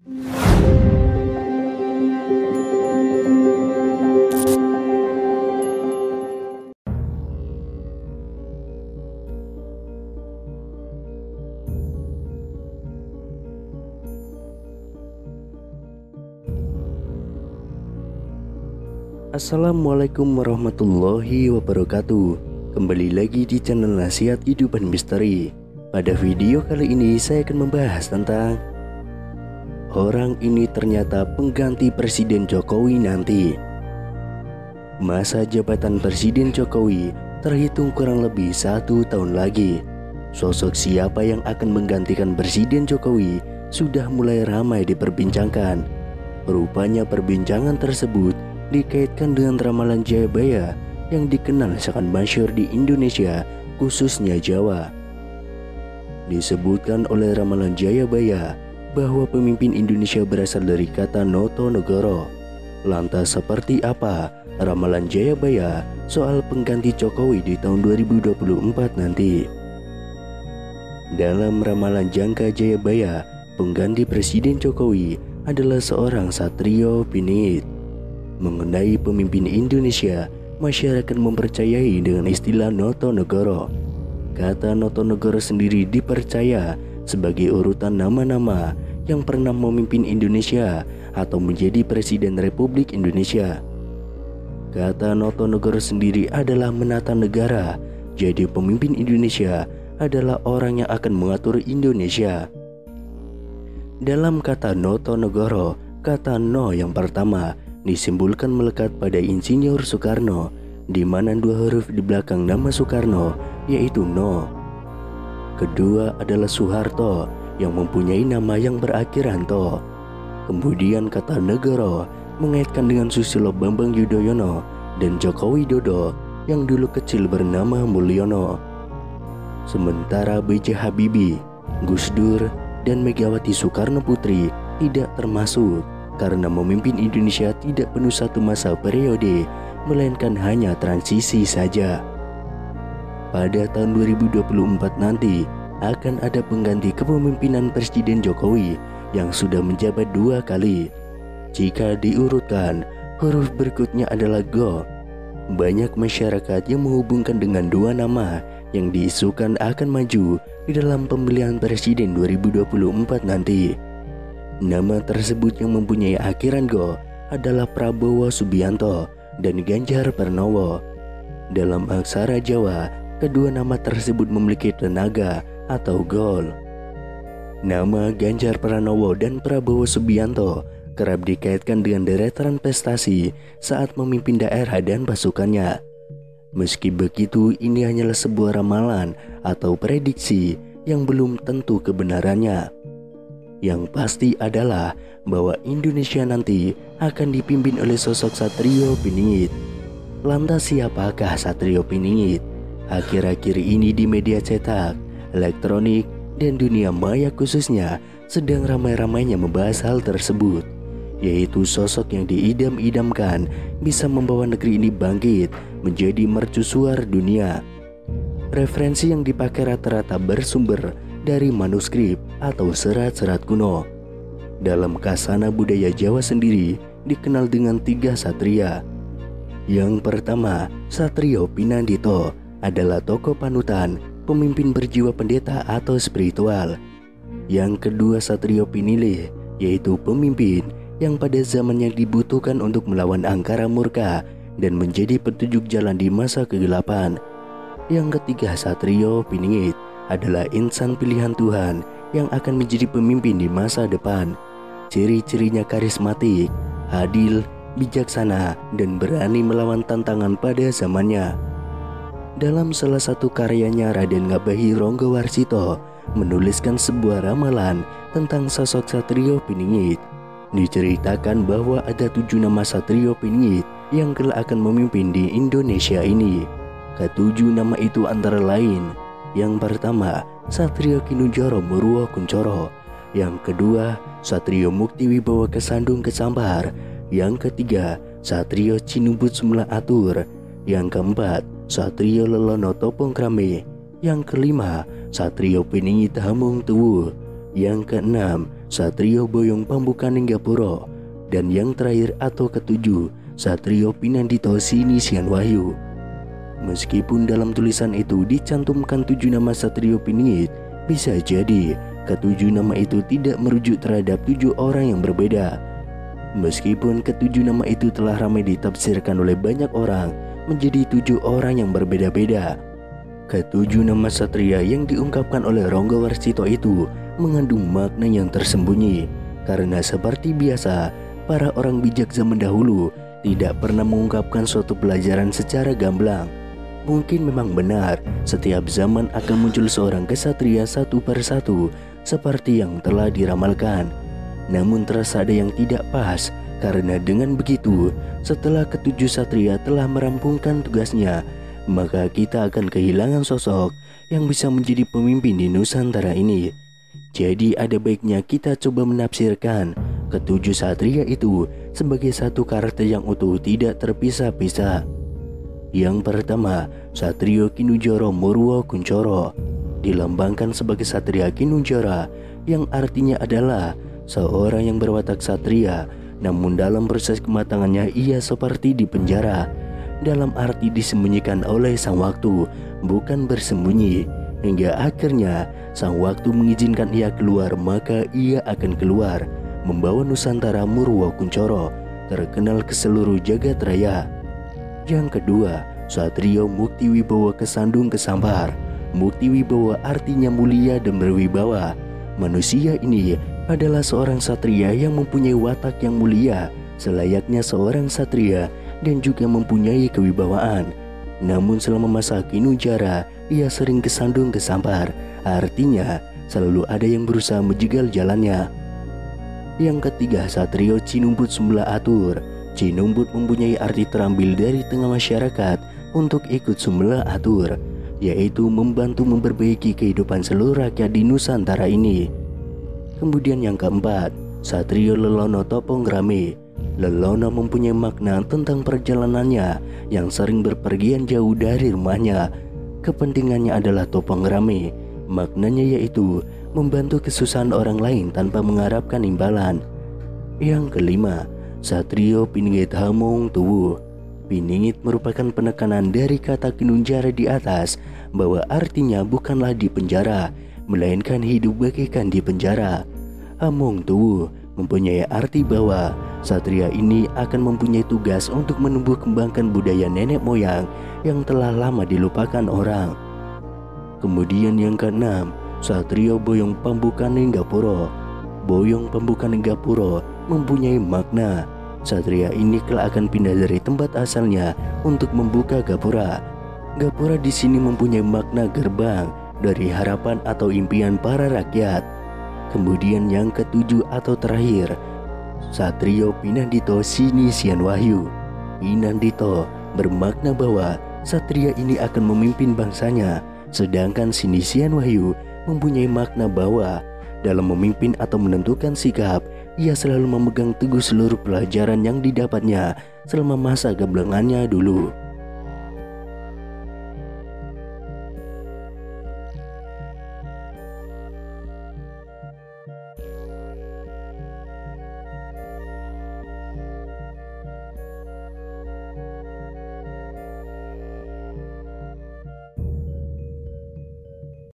Assalamualaikum warahmatullahi wabarakatuh. Kembali lagi di channel Nasihat Kehidupan Misteri. Pada video kali ini saya akan membahas tentang orang ini ternyata pengganti Presiden Jokowi nanti. Masa jabatan Presiden Jokowi terhitung kurang lebih 1 tahun lagi. Sosok siapa yang akan menggantikan Presiden Jokowi sudah mulai ramai diperbincangkan. Rupanya perbincangan tersebut dikaitkan dengan ramalan Jayabaya yang dikenal sangat masyhur di Indonesia, khususnya Jawa. Disebutkan oleh ramalan Jayabaya bahwa pemimpin Indonesia berasal dari kata Noto Negoro. Lantas seperti apa ramalan Jayabaya soal pengganti Jokowi di tahun 2024 nanti? Dalam ramalan jangka Jayabaya, pengganti Presiden Jokowi adalah seorang Satrio Piningit. Mengenai pemimpin Indonesia, masyarakat mempercayai dengan istilah Noto Negoro. Kata Noto Negoro sendiri dipercaya sebagai urutan nama-nama yang pernah memimpin Indonesia atau menjadi Presiden Republik Indonesia. Kata Noto Negoro sendiri adalah menata negara, jadi pemimpin Indonesia adalah orang yang akan mengatur Indonesia. Dalam kata Noto Negoro, kata No yang pertama disimbolkan melekat pada Insinyur Soekarno, di mana 2 huruf di belakang nama Soekarno yaitu No. Kedua adalah Soeharto yang mempunyai nama yang berakhiran To. Kemudian kata Negoro mengaitkan dengan Susilo Bambang Yudhoyono dan Joko Widodo yang dulu kecil bernama Mulyono. Sementara B.J. Habibie, Gus Dur, dan Megawati Soekarno Putri tidak termasuk karena memimpin Indonesia tidak penuh 1 masa periode, melainkan hanya transisi saja. Pada tahun 2024 nanti akan ada pengganti kepemimpinan Presiden Jokowi yang sudah menjabat 2 kali. Jika diurutkan, huruf berikutnya adalah Go. Banyak masyarakat yang menghubungkan dengan 2 nama yang diisukan akan maju di dalam pemilihan Presiden 2024 nanti. Nama tersebut yang mempunyai akhiran Go adalah Prabowo Subianto dan Ganjar Pranowo. Dalam aksara Jawa, kedua nama tersebut memiliki tenaga atau gol. Nama Ganjar Pranowo dan Prabowo Subianto kerap dikaitkan dengan deretan prestasi saat memimpin daerah dan pasukannya. Meski begitu, ini hanyalah sebuah ramalan atau prediksi yang belum tentu kebenarannya. Yang pasti adalah bahwa Indonesia nanti akan dipimpin oleh sosok Satrio Piningit. Lantas siapakah Satrio Piningit? Akhir-akhir ini di media cetak, elektronik, dan dunia maya khususnya sedang ramai-ramainya membahas hal tersebut, yaitu sosok yang diidam-idamkan bisa membawa negeri ini bangkit menjadi mercusuar dunia. Referensi yang dipakai rata-rata bersumber dari manuskrip atau serat-serat kuno. Dalam kasana budaya Jawa sendiri dikenal dengan 3 satria. Yang pertama, Satrio Pinandito adalah tokoh panutan, pemimpin berjiwa pendeta atau spiritual. Yang kedua, Satrio Pinilih, yaitu pemimpin yang pada zamannya dibutuhkan untuk melawan angkara murka dan menjadi petunjuk jalan di masa kegelapan. Yang ketiga, Satrio Piningit adalah insan pilihan Tuhan yang akan menjadi pemimpin di masa depan. Ciri-cirinya karismatik, adil, bijaksana, dan berani melawan tantangan pada zamannya. Dalam salah satu karyanya, Raden Ngabahi Ronggowarsito menuliskan sebuah ramalan tentang sosok Satrio Piningit. Diceritakan bahwa ada 7 nama Satrio Piningit yang kelak akan memimpin di Indonesia ini. Ketujuh nama itu antara lain: yang pertama, Satrio Kinunjoro Muruo Kuncoro. Yang kedua, Satrio Mukti Wibowo Kesandung Kesambar. Yang ketiga, Satrio Cinubut Sumla Atur. Yang keempat, Satrio Lelono Topong Krame. Yang kelima, Satrio Piningit Hamung Tuwu. Yang keenam, Satrio Boyong Pambukaning Gapura. Dan yang terakhir atau ketujuh, Satrio Pinandito Sinisian Wahyu. Meskipun dalam tulisan itu dicantumkan 7 nama Satrio Piningit, bisa jadi ketujuh nama itu tidak merujuk terhadap 7 orang yang berbeda. Meskipun ketujuh nama itu telah ramai ditafsirkan oleh banyak orang menjadi 7 orang yang berbeda-beda. Ketujuh nama satria yang diungkapkan oleh Ronggo Warsito itu mengandung makna yang tersembunyi. Karena seperti biasa, para orang bijak zaman dahulu tidak pernah mengungkapkan suatu pelajaran secara gamblang. Mungkin memang benar, setiap zaman akan muncul seorang kesatria satu persatu seperti yang telah diramalkan. Namun terasa ada yang tidak pas, karena dengan begitu, setelah ketujuh satria telah merampungkan tugasnya, maka kita akan kehilangan sosok yang bisa menjadi pemimpin di Nusantara ini. Jadi ada baiknya kita coba menafsirkan ketujuh satria itu sebagai satu karakter yang utuh, tidak terpisah-pisah. Yang pertama, Satrio Kinujara Murwa Kuncoro dilambangkan sebagai Satria Kinujara, yang artinya adalah seorang yang berwatak satria, namun dalam proses kematangannya ia seperti di penjara, dalam arti disembunyikan oleh sang waktu, bukan bersembunyi. Hingga akhirnya sang waktu mengizinkan ia keluar, maka ia akan keluar, membawa Nusantara Murwa Kuncoro terkenal ke seluruh jagat raya. Yang kedua, Satrio Mukti Wibawa Kesandung Kesampar. Mukti Wibawa artinya mulia dan berwibawa. Manusia ini adalah seorang satria yang mempunyai watak yang mulia, selayaknya seorang satria, dan juga mempunyai kewibawaan. Namun selama masa Kinujara, ia sering kesandung kesampar, artinya selalu ada yang berusaha menjegal jalannya. Yang ketiga, Satrio Cinumbut Sumbelah Atur. Cinumbut mempunyai arti terambil dari tengah masyarakat untuk ikut sumbelah atur, yaitu membantu memperbaiki kehidupan seluruh rakyat di Nusantara ini. Kemudian yang keempat, Satrio Lelono Toponggrame. Lelono mempunyai makna tentang perjalanannya yang sering berpergian jauh dari rumahnya. Kepentingannya adalah toponggrame. Maknanya yaitu membantu kesusahan orang lain tanpa mengharapkan imbalan. Yang kelima, Satrio Piningit Hamong Tuwu. Piningit merupakan penekanan dari kata Kinunjara di atas, bahwa artinya bukanlah di penjara, melainkan hidup bagaikan di penjara. Hamong Tuwu mempunyai arti bahwa satria ini akan mempunyai tugas untuk menumbuh kembangkan budaya nenek moyang yang telah lama dilupakan orang. Kemudian yang keenam, Satrio Boyong Pambukaning Gapura. Boyong Pambukaning Gapura mempunyai makna satria ini kelak akan pindah dari tempat asalnya untuk membuka gapura. Gapura di sini mempunyai makna gerbang dari harapan atau impian para rakyat. Kemudian yang ketujuh atau terakhir, Satrio Pinandito Sinisian Wahyu. Pinandito bermakna bahwa satria ini akan memimpin bangsanya, sedangkan Sinisian Wahyu mempunyai makna bahwa dalam memimpin atau menentukan sikap, ia selalu memegang teguh seluruh pelajaran yang didapatnya selama masa gablengannya dulu.